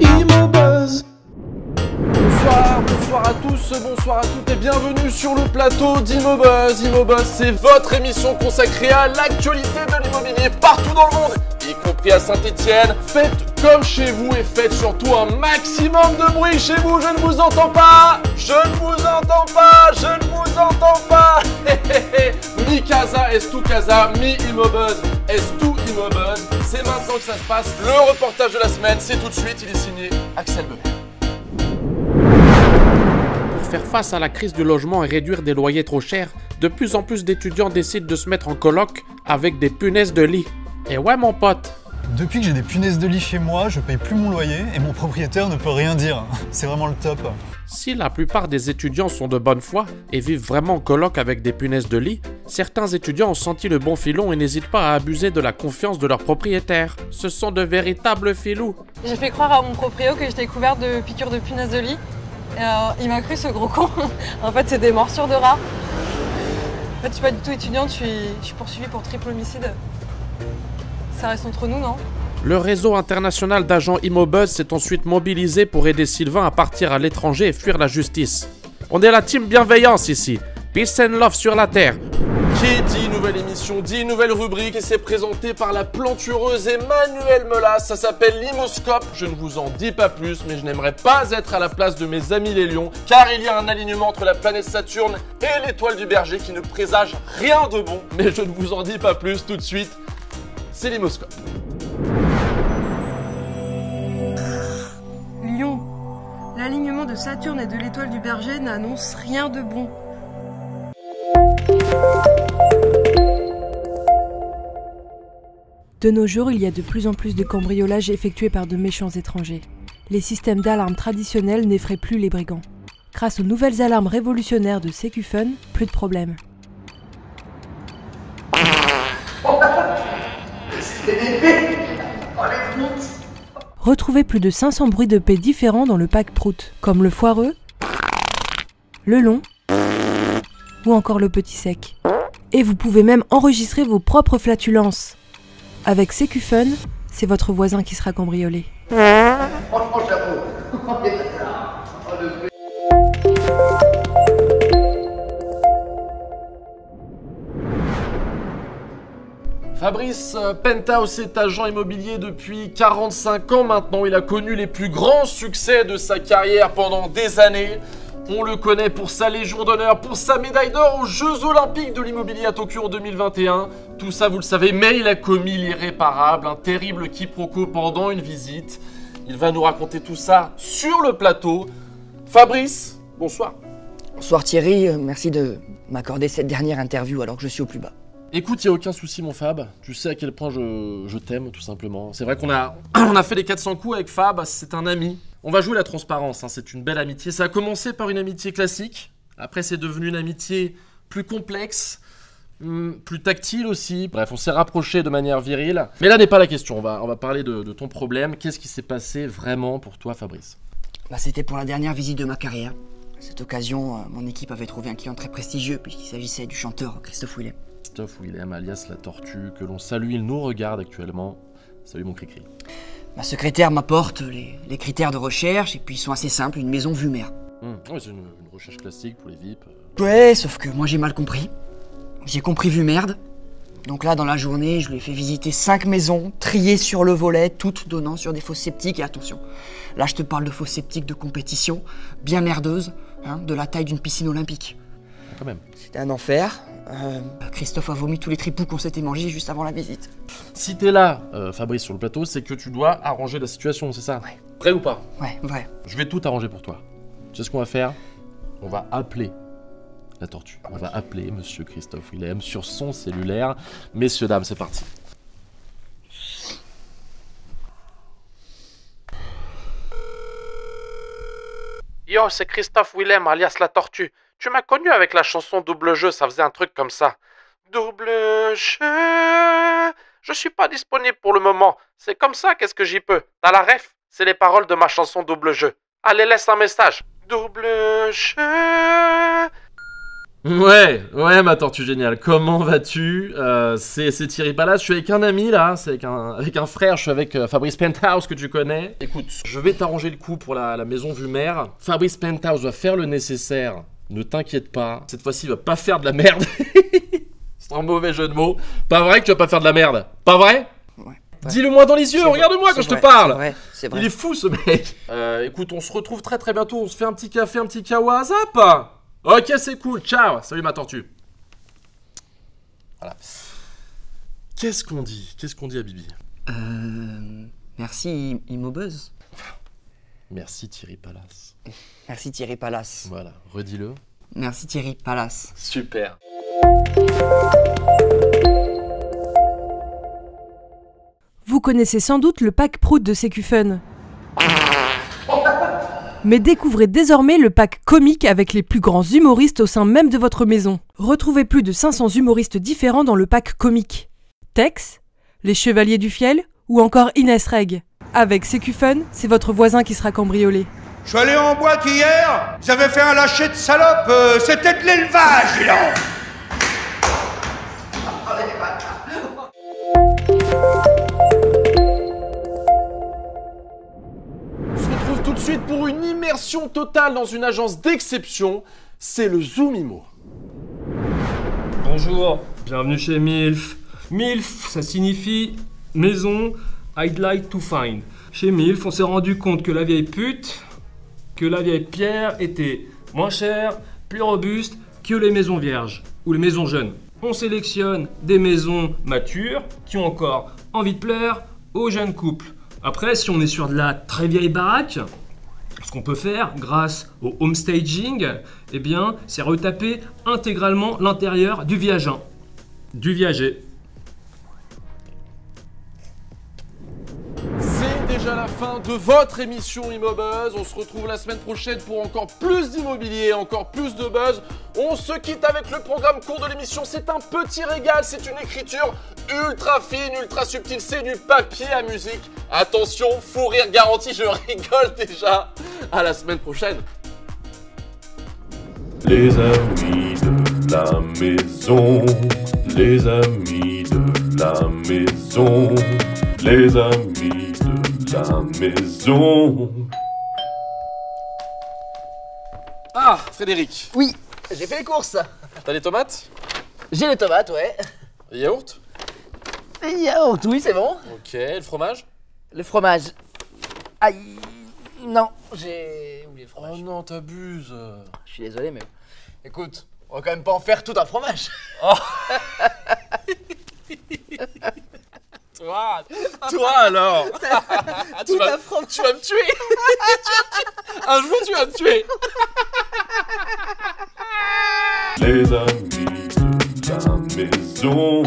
Imobuzz. Bonsoir à tous, bonsoir à toutes et bienvenue sur le plateau d'Imobuzz. Imobuzz, c'est votre émission consacrée à l'actualité de l'immobilier partout dans le monde, y compris à Saint-Etienne. Faites comme chez vous et faites surtout un maximum de bruit chez vous. Je ne vous entends pas, je ne vous entends pas, je ne vous entends pas. Mi casa est tout casa, mi Imobuzz est tout Imobuzz. C'est maintenant que ça se passe. Le reportage de la semaine, c'est tout de suite, il est signé Axel Beuer. Pour faire face à la crise du logement et réduire des loyers trop chers, de plus en plus d'étudiants décident de se mettre en coloc avec des punaises de lit. Et ouais mon pote, depuis que j'ai des punaises de lit chez moi, je paye plus mon loyer et mon propriétaire ne peut rien dire. C'est vraiment le top. si la plupart des étudiants sont de bonne foi et vivent vraiment en coloc avec des punaises de lit, certains étudiants ont senti le bon filon et n'hésitent pas à abuser de la confiance de leur propriétaire. Ce sont de véritables filous. J'ai fait croire à mon proprio que j'étais couverte de piqûres de punaises de lit. Et il m'a cru, ce gros con. En fait, c'est des morsures de rats. En fait, je suis pas du tout étudiante, je suis poursuivie pour triple homicide. Ça reste entre nous, non? Le réseau international d'agents Imobuzz s'est ensuite mobilisé pour aider Sylvain à partir à l'étranger et fuir la justice. On est la team bienveillance ici. Peace and love sur la terre. Qui dit nouvelle émission, dit nouvelle rubrique et c'est présenté par la plantureuse Emmanuelle Melas. Ça s'appelle l'Imoscope. Je ne vous en dis pas plus, mais je n'aimerais pas être à la place de mes amis les lions, car il y a un alignement entre la planète Saturne et l'étoile du Berger qui ne présage rien de bon. Mais je ne vous en dis pas plus tout de suite. C'est l'Imoscope. Lion, l'alignement de Saturne et de l'étoile du Berger n'annonce rien de bon. De nos jours, il y a de plus en plus de cambriolages effectués par de méchants étrangers. Les systèmes d'alarme traditionnels n'effraient plus les brigands. Grâce aux nouvelles alarmes révolutionnaires de Secufun, plus de problème. Retrouvez plus de 500 bruits de paix différents dans le pack Prout, comme le foireux, le long ou encore le petit sec. Et vous pouvez même enregistrer vos propres flatulences. Avec Secufun, c'est votre voisin qui sera cambriolé. Franchement, chapeau. Fabrice Penthouse est agent immobilier depuis 45 ans maintenant. Il a connu les plus grands succès de sa carrière pendant des années. On le connaît pour sa légion d'honneur, pour sa médaille d'or aux Jeux Olympiques de l'immobilier à Tokyo en 2021. Tout ça, vous le savez, mais il a commis l'irréparable, un terrible quiproquo pendant une visite. Il va nous raconter tout ça sur le plateau. Fabrice, bonsoir. Bonsoir Thierry, merci de m'accorder cette dernière interview alors que je suis au plus bas. Écoute, il n'y a aucun souci mon Fab, tu sais à quel point je t'aime tout simplement. C'est vrai qu'on a fait les 400 coups avec Fab, c'est un ami. On va jouer la transparence, hein, c'est une belle amitié. Ça a commencé par une amitié classique, après c'est devenu une amitié plus complexe, plus tactile aussi. Bref, on s'est rapprochés de manière virile. Mais là n'est pas la question, on va parler de ton problème. Qu'est-ce qui s'est passé vraiment pour toi Fabrice? C'était pour la dernière visite de ma carrière. À cette occasion, mon équipe avait trouvé un client très prestigieux puisqu'il s'agissait du chanteur Christophe Willem. Christophe Willem alias La Tortue, que l'on salue, il nous regarde actuellement. Salut mon cri-cri. Ma secrétaire m'apporte les critères de recherche et puis ils sont assez simples, une maison vue mer. Ouais, c'est une recherche classique pour les VIP. Ouais, sauf que moi j'ai mal compris. J'ai compris vue merde. Donc là, dans la journée, je lui ai fait visiter 5 maisons, triées sur le volet, toutes donnant sur des fosses septiques. Et attention, là je te parle de fosses septiques de compétition, bien merdeuses, hein, de la taille d'une piscine olympique. Quand même. C'était un enfer. Christophe a vomi tous les tripous qu'on s'était mangés juste avant la visite. Si t'es là, Fabrice, sur le plateau, c'est que tu dois arranger la situation, c'est ça? Ouais. Prêt ou pas? Ouais, vrai. Je vais tout arranger pour toi. Tu sais ce qu'on va faire? On va appeler La Tortue. On va appeler Monsieur Christophe Willem sur son cellulaire. Messieurs, dames, c'est parti. Yo, c'est Christophe Willem alias La Tortue. Tu m'as connu avec la chanson Double Jeu, ça faisait un truc comme ça. Double jeu. Je suis pas disponible pour le moment. C'est comme ça, qu'est-ce que j'y peux? T'as la ref? C'est les paroles de ma chanson Double Jeu. Allez, laisse un message. Double jeu. Ouais, ma tortue géniale, comment vas-tu? C'est Thierry Palace, je suis avec un ami là, c'est avec un frère, je suis avec Fabrice Penthouse que tu connais. Écoute, je vais t'arranger le coup pour la maison vue mer. Fabrice Penthouse va faire le nécessaire, ne t'inquiète pas. Cette fois-ci, il va pas faire de la merde. C'est un mauvais jeu de mots. Pas vrai que tu vas pas faire de la merde? Pas vrai? Ouais. Dis-le-moi dans les yeux, regarde-moi quand je te parle. C'est vrai. Il est fou ce mec. Écoute, on se retrouve très bientôt, on se fait un petit café, un petit kawa, zap. Ok, c'est cool, ciao. Salut ma tortue. Voilà. Qu'est-ce qu'on dit à Bibi? Merci Imobuzz. Merci Thierry Palace. Merci Thierry Palace. Voilà, redis-le. Merci Thierry Palace. Super. Vous connaissez sans doute le pack Prout de Sécufun. Mais découvrez désormais le pack comique avec les plus grands humoristes au sein même de votre maison. Retrouvez plus de 500 humoristes différents dans le pack comique. Tex, les Chevaliers du Fiel ou encore Inès Reg. Avec Sécufun, c'est votre voisin qui sera cambriolé. Je suis allé en boîte hier, ils avaient fait un lâcher de salope, c'était de l'élevage, dis donc. On se retrouve tout de suite pour une immersion totale dans une agence d'exception, c'est le Zoomimo. Bonjour, bienvenue chez MILF. MILF, ça signifie maison I'd like to find. Chez MILF, on s'est rendu compte que la vieille pute, que la vieille pierre était moins chère, plus robuste que les maisons vierges ou les maisons jeunes. On sélectionne des maisons matures qui ont encore envie de plaire aux jeunes couples. Après, si on est sur de la très vieille baraque, ce qu'on peut faire grâce au home staging, eh bien, c'est retaper intégralement l'intérieur du viager. C'est déjà la fin de votre émission Immobuzz. On se retrouve la semaine prochaine pour encore plus d'immobilier, encore plus de buzz. On se quitte avec le programme court de l'émission. C'est un petit régal, c'est une écriture ultra fine, ultra subtile. C'est du papier à musique. Attention, fou rire garanti, je rigole déjà. À la semaine prochaine. Les amis de la maison, les amis de la maison, les amis de la maison. Ah, Frédéric, Oui, j'ai fait les courses. t'as les tomates? J'ai les tomates, ouais. Les yaourts? Les yaourts, oui, c'est bon. Ok, le fromage? Le fromage. Aïe, non, j'ai oublié le Oh fromage. non, t'abuses. Je suis désolé, mais écoute, on va quand même pas en faire tout un fromage. Toi alors. Tout un fromage. Tu vas me tuer. Un jour tu vas me tuer. Les amis de la maison.